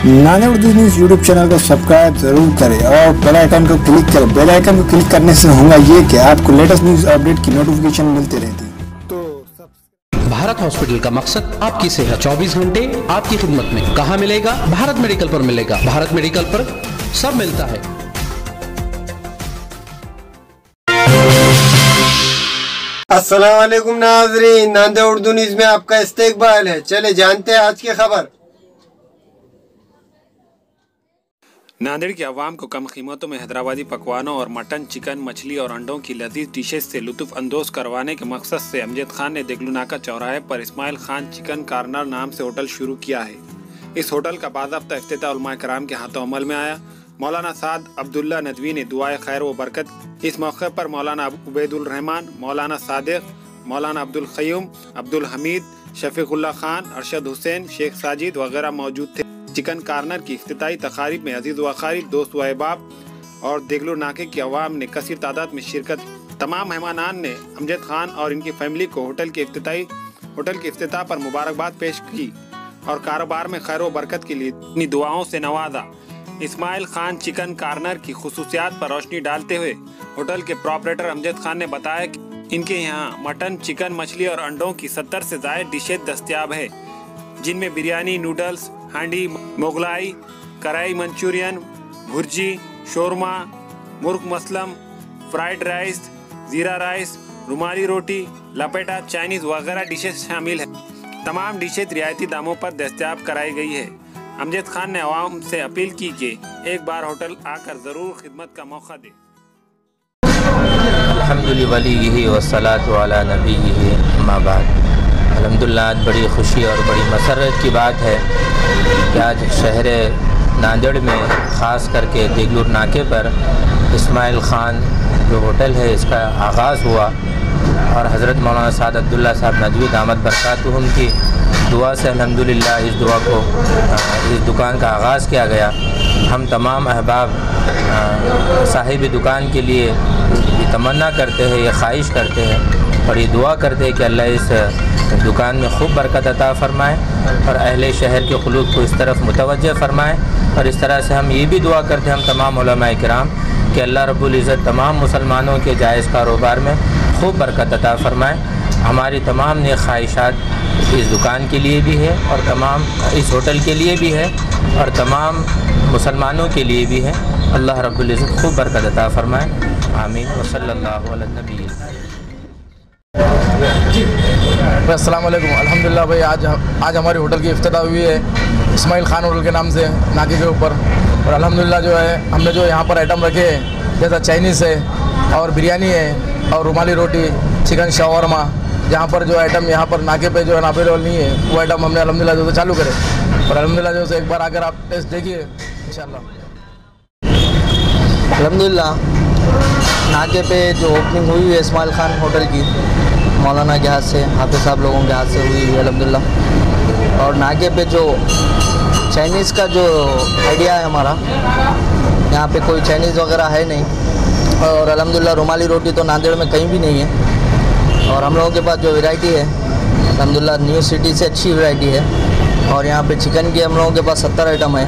Nanded Urdu news YouTube channel को subscribe जरूर करें और बेल आइकन को क्लिक करें। बेल आइकन को क्लिक करने से होगा ये कि आपको लेटेस्ट न्यूज़ अपडेट की नोटिफिकेशन मिलती रहती है। भारत हॉस्पिटल का मकसद आपकी सेहत 24 घंटे आपकी खिदमत में। कहाँ मिलेगा? भारत मेडिकल पर मिलेगा। भारत मेडिकल पर सब मिलता है। अस्सलाम वालेकुम नाज़रीन, नांदेड़ उर्दू न्यूज़ में आपका इस्तकबाल है। चले जानते हैं आज की खबर। नांदेड़ की आवाम को कम कीमतों में हैदराबादी पकवानों और मटन, चिकन, मछली और अंडों की लजीज डिशेज से लुत्फ अंदोज करवाने के मकसद से अमजद खान ने देगलूनाका चौराहे पर इस्माइल खान चिकन कॉर्नर नाम से होटल शुरू किया है। इस होटल का बाज़ाब्ता इफ्तिताह उलमा कराम के हाथों अमल में आया। मौलाना साद अब्दुल्ला नदवी ने दुआए खैर व बरकत। इस मौके पर मौलाना उबैदुल रहमान, मौलाना सादिक, मौलाना अब्दुल क़य्यूम, अब्दुल हमीद, शफीकुल्ला खान, अरशद हुसैन, शेख साजिद वगैरह मौजूद थे। चिकन कॉर्नर की इफ्तिताई तकारीब में अजीज़ व अक़ारिब, दोस्त व अहबाब और देगलू नाके की आवाम ने कसीर तादाद में शिरकत। तमाम मेहमानान ने अमजद खान और इनकी फैमिली को होटल के इफ्तिताह पर मुबारकबाद पेश की और कारोबार में खैर व बरकत के लिए अपनी दुआओं से नवाजा। इस्माइल खान चिकन कॉर्नर की खुसूसियात पर रोशनी डालते हुए होटल के प्रोपरेटर अमजद खान ने बताया कि इनके यहाँ मटन, चिकन, मछली और अंडों की 70 से ज़ायद डिशेज दस्तयाब है, जिनमें बिरयानी, नूडल्स, हांडी, मोगलाई, कढ़ाई मंचूरियन, भुर्जी, शोरमा, मुर्ग मसलम, फ्राइड राइस, ज़ीरा राइस, रुमाली रोटी, लपेटा, चाइनीज़ वगैरह डिशेज शामिल है। तमाम डिशेज रियायती दामों पर दस्तयाब कराई गई है। अमजद खान ने आवाम से अपील की कि एक बार होटल आकर ज़रूर खिदमत का मौका दे। अल्हम्दुलिल्लाह वली वस्सलातु अला नबीही अम्मा बाद। अल्हम्दुलिल्लाह आज बड़ी खुशी और बड़ी मसरत की बात है कि आज शहर नांदेड़ में ख़ास करके देगलूर नाके पर इस्माइल खान जो होटल है इसका आगाज़ हुआ और हज़रत मौलाना साद अब्दुल्ला साहब नदवी दामत बरकातुहुम की दुआ से अल्हम्दुलिल्लाह इस दुकान का आगाज़ किया गया। हम तमाम अहबाब साहिब दुकान के लिए ये तमन्ना करते हैं, ये ख्वाहिश करते हैं और ये दुआ करते हैं कि अल्लाह इस दुकान में खूब बरकत अता फ़रमाए और अहले शहर के क़ुलूब को इस तरफ मुतवज्जह फ़रमाए। और इस तरह से हम ये भी दुआ करते हैं हम तमाम उलमाए किराम कि अल्लाह रब्बुल इज़्ज़त तमाम मुसलमानों के जायज़ कारोबार में खूब बरकत अता फ़रमाए। हमारी तमाम नेक ख्वाहिशात इस दुकान के लिए भी है और तमाम इस होटल के लिए भी है और तमाम मुसलमानों के लिए भी है। अल्लाह रब्बुल इज़्ज़त खूब बरकत अता फ़रमाए। आमीन व सल्लल्लाहु अला नबी। अस्सलाम वालेकुम। अल्हम्दुलिल्लाह भाई आज हमारी होटल की इफ्तिताह हुई है इस्माइल खान होटल के नाम से नाके के ऊपर। और अल्हम्दुलिल्लाह जो है हमने जो यहाँ पर आइटम रखे हैं जैसा चाइनीज़ है और बिरयानी है और रुमाली रोटी, चिकन शावरमा, जहाँ पर जो आइटम यहाँ पर नाके पे जो है अवेलेबल नहीं है वो आइटम हमने अल्हम्दुलिल्लाह जो चालू करे और अल्हम्दुलिल्लाह जो एक बार आकर आप टेस्ट देखिए इंशाल्लाह। अल्हम्दुलिल्लाह नाके पे जो ओपनिंग हुई है इस्माइल खान होटल की मौलाना के हाथ से, हाफिज़ साहब लोगों के हाथ से हुई है अल्हम्दुलिल्लाह। और नाके पे जो चाइनीज़ का जो आइडिया है हमारा, यहाँ पे कोई चाइनीज़ वगैरह है नहीं और अल्हम्दुलिल्लाह रुमाली रोटी तो नांदेड़ में कहीं भी नहीं है। और हम लोगों के पास जो वैरायटी है अल्हम्दुलिल्लाह न्यू सिटी से अच्छी वैरायटी है। और यहाँ पे चिकन के हम लोगों के पास 70 आइटम है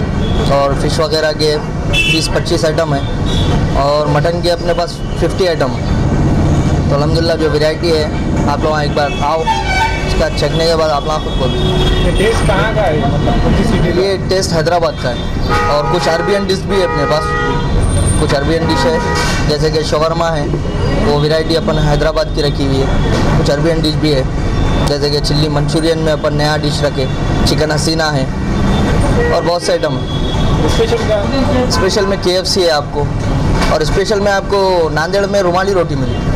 और फ़िश वगैरह के 20-25 आइटम है और मटन के अपने पास 50 आइटम है। तो अल्हम्दुलिल्लाह जो वैरायटी है आप लोग एक बार आओ, इसका चखने के बाद आप लोग खुद बोलो। टेस्ट कहाँ का है? मतलब ये टेस्ट हैदराबाद का है और कुछ अरबियन डिश भी है अपने पास। कुछ अरबियन डिश है जैसे कि शवरमा है, वो वैरायटी अपन हैदराबाद की रखी हुई है। कुछ अरबियन डिश भी है जैसे कि चिल्ली मंचूरियन में अपन नया डिश रखे, चिकन हसीना है और बहुत से आइटम है। स्पेशल में KFC है आपको और स्पेशल में आपको नांदेड़ में रुमाली रोटी मिलेगी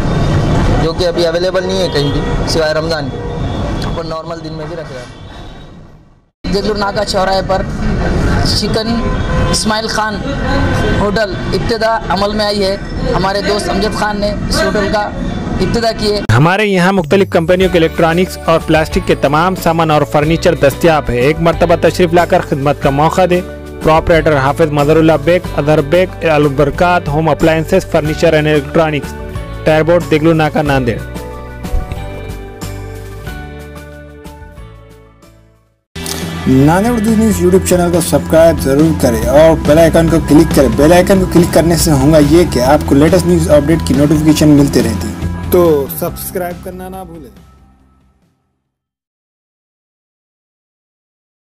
जो कि अभी अवेलेबल नहीं है कहीं भी सिवाय रमज़ान की। अपन नॉर्मल दिन में भी रख रहे हैं। देगलूर नाका चौराहे पर चिकन इस्माइल खान होटल इब्तिदा अमल में आई है। हमारे दोस्त अमजद खान ने इस होटल का इब्तिदा की है। हमारे यहाँ मुख्तलिफ कंपनियों के इलेक्ट्रॉनिक्स और प्लास्टिक के तमाम सामान और फर्नीचर दस्तयाब है। एक मरतबा तशरीफ लाकर खिदमत का मौका दे। प्रोपरेटर हाफिज मजहरुल्लाह बेग, अदर Baig, Al Barkat home appliances, furniture and electronics, टायरबोर्ड, Deglur Naka, Nanded. Nanded Urdu news YouTube channel को सब्सक्राइब जरूर करें और बेल आइकन को क्लिक करें। बेल आइकन को क्लिक करने से होगा ये कि आपको लेटेस्ट न्यूज़ अपडेट की नोटिफिकेशन मिलती रहती, तो सब्सक्राइब करना ना भूलें।